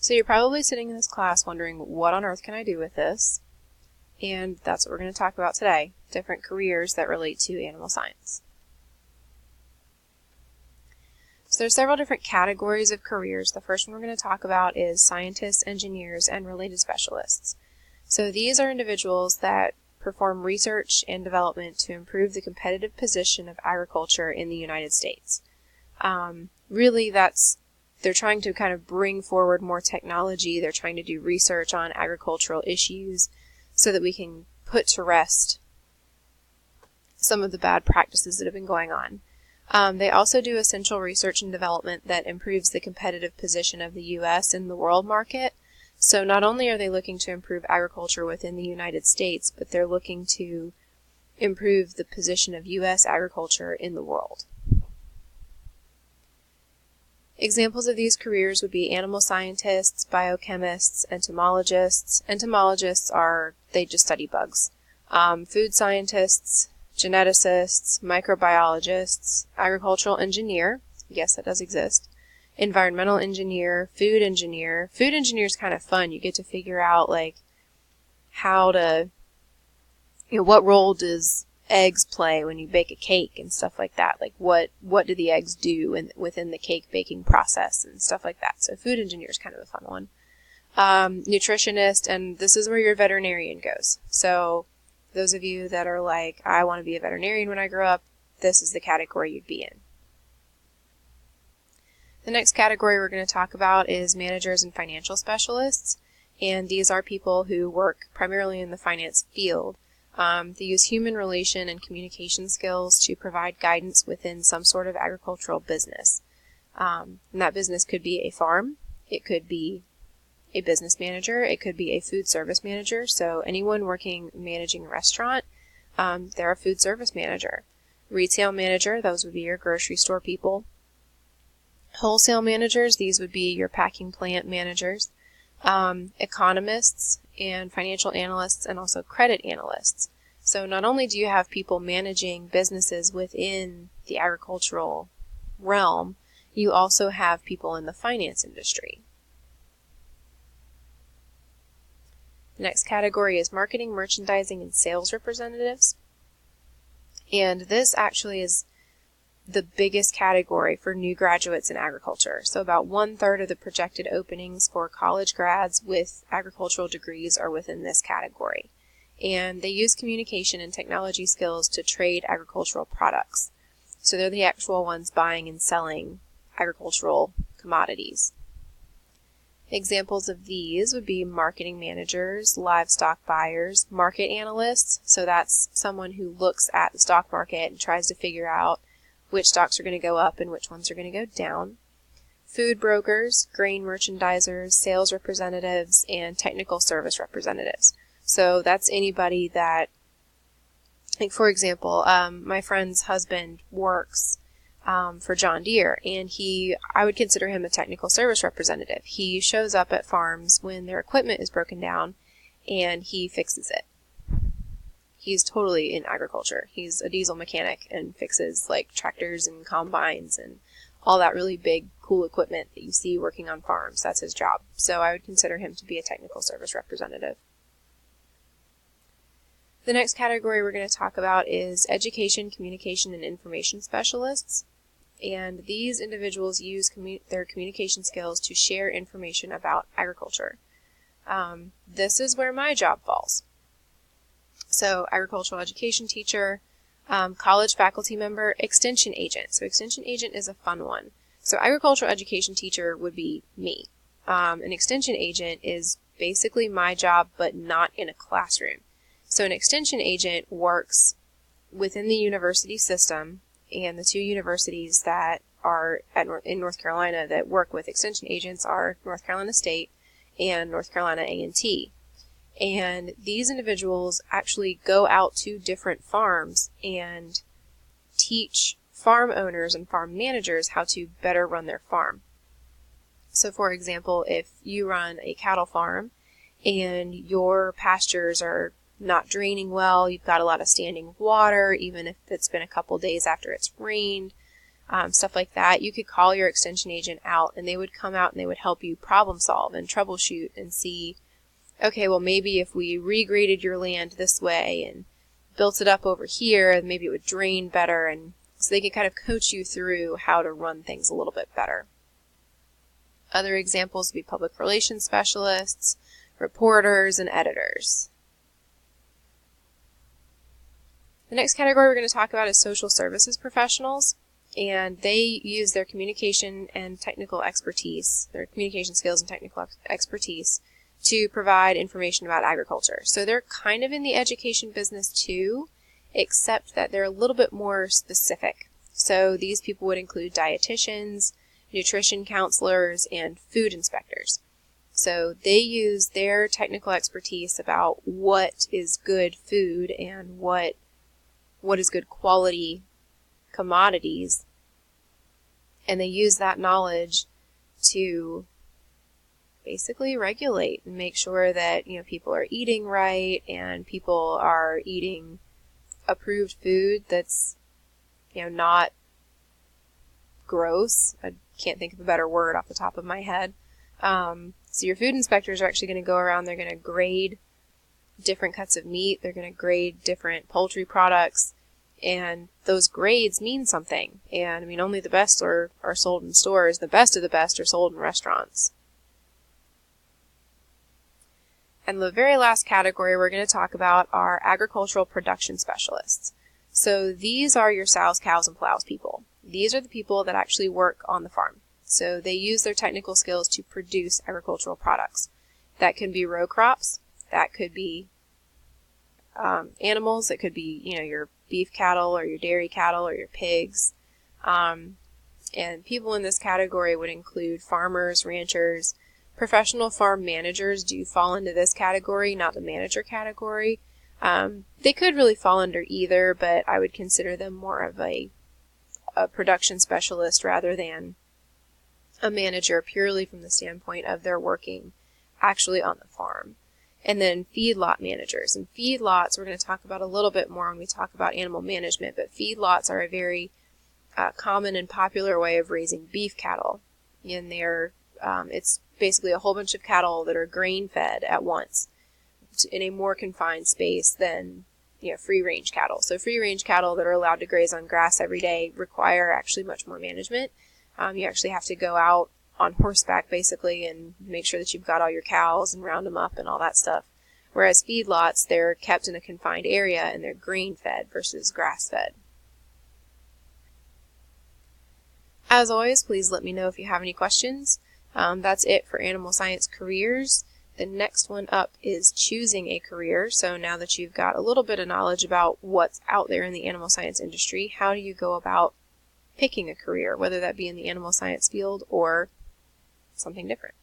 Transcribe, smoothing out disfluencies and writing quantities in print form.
So you're probably sitting in this class wondering, what on earth can I do with this? And that's what we're going to talk about today, different careers that relate to animal science. So there's several different categories of careers. The first one we're going to talk about is scientists, engineers, and related specialists. So these are individuals that perform research and development to improve the competitive position of agriculture in the United States. Really, they're trying to kind of bring forward more technology. They're trying to do research on agricultural issues so that we can put to rest some of the bad practices that have been going on. They also do essential research and development that improves the competitive position of the U.S. in the world market. So not only are they looking to improve agriculture within the United States, but they're looking to improve the position of U.S. agriculture in the world. Examples of these careers would be animal scientists, biochemists, entomologists. Entomologists they just study bugs. Food scientists, geneticists, microbiologists, agricultural engineer, yes, that does exist, environmental engineer, food engineer. Food engineer is kind of fun. You get to figure out how to, what role does eggs play when you bake a cake and stuff like that. Like what do the eggs do within the cake baking process and stuff like that. So food engineer is kind of a fun one. Nutritionist, and this is where your veterinarian goes. So those of you that are like, I want to be a veterinarian when I grow up, this is the category you'd be in. The next category we're going to talk about is managers and financial specialists, and these are people who work primarily in the finance field. They use human relation and communication skills to provide guidance within some sort of agricultural business. And that business could be a farm, it could be a business manager, it could be a food service manager. So anyone managing a restaurant, they're a food service manager. Retail manager, those would be your grocery store people. Wholesale managers, these would be your packing plant managers. Economists and financial analysts, and also credit analysts. So not only do you have people managing businesses within the agricultural realm, you also have people in the finance industry. The next category is marketing, merchandising, and sales representatives. And this actually is the biggest category for new graduates in agriculture. So about 1/3 of the projected openings for college grads with agricultural degrees are within this category. And they use communication and technology skills to trade agricultural products. So they're the actual ones buying and selling agricultural commodities. Examples of these would be marketing managers, livestock buyers, market analysts. So that's someone who looks at the stock market and tries to figure out which stocks are going to go up and which ones are going to go down. Food brokers, grain merchandisers, sales representatives, and technical service representatives. So that's anybody that, like for example, my friend's husband works for John Deere, and I would consider him a technical service representative. He shows up at farms when their equipment is broken down, and he fixes it. He's totally in agriculture. He's a diesel mechanic and fixes like tractors and combines and all that really big, cool equipment that you see working on farms. That's his job. So I would consider him to be a technical service representative. The next category we're going to talk about is education, communication, and information specialists. And these individuals use their communication skills to share information about agriculture. This is where my job falls. So agricultural education teacher, college faculty member, extension agent. So extension agent is a fun one. So agricultural education teacher would be me. An extension agent is basically my job, but not in a classroom. So an extension agent works within the university system, and the two universities that are in North Carolina that work with extension agents are North Carolina State and North Carolina A&T. And these individuals actually go out to different farms and teach farm owners and farm managers how to better run their farm. So for example, if you run a cattle farm and your pastures are not draining well, you've got a lot of standing water, even if it's been a couple days after it's rained, stuff like that. You could call your extension agent out and they would come out and they would help you problem solve and troubleshoot and see, okay, well maybe if we regraded your land this way and built it up over here, maybe it would drain better, and so they could kind of coach you through how to run things a little bit better. Other examples would be public relations specialists, reporters, and editors. The next category we're going to talk about is social services professionals, and they use their communication and technical expertise, their communication skills and technical expertise to provide information about agriculture. So they're kind of in the education business too, except that they're a little bit more specific. So these people would include dietitians, nutrition counselors, and food inspectors. So they use their technical expertise about what is good food and what is good quality commodities, and they use that knowledge to basically regulate and make sure that, people are eating right and people are eating approved food that's, not gross. I can't think of a better word off the top of my head. So your food inspectors are actually going to go around, they're going to grade different cuts of meat, they're going to grade different poultry products, and those grades mean something. And only the best are sold in stores, the best of the best are sold in restaurants. And the very last category we're going to talk about are agricultural production specialists. So these are your sows, cows, and plows people. These are the people that actually work on the farm. So they use their technical skills to produce agricultural products. That can be row crops, that could be animals, it could be, your beef cattle or your dairy cattle or your pigs. And people in this category would include farmers, ranchers. Professional farm managers do fall into this category, not the manager category. They could really fall under either, but I would consider them more of a production specialist rather than a manager, purely from the standpoint of they're working actually on the farm. And then feedlot managers. And feedlots we're going to talk about a little bit more when we talk about animal management, but feedlots are a very common and popular way of raising beef cattle. And it's basically a whole bunch of cattle that are grain fed at once in a more confined space than free range cattle. So free range cattle that are allowed to graze on grass every day require actually much more management. You actually have to go out on horseback basically and make sure that you've got all your cows and round them up and all that stuff. Whereas feedlots, they're kept in a confined area and they're grain fed versus grass fed. As always, please let me know if you have any questions. That's it for animal science careers. The next one up is choosing a career. So now that you've got a little bit of knowledge about what's out there in the animal science industry, how do you go about picking a career, whether that be in the animal science field or something different?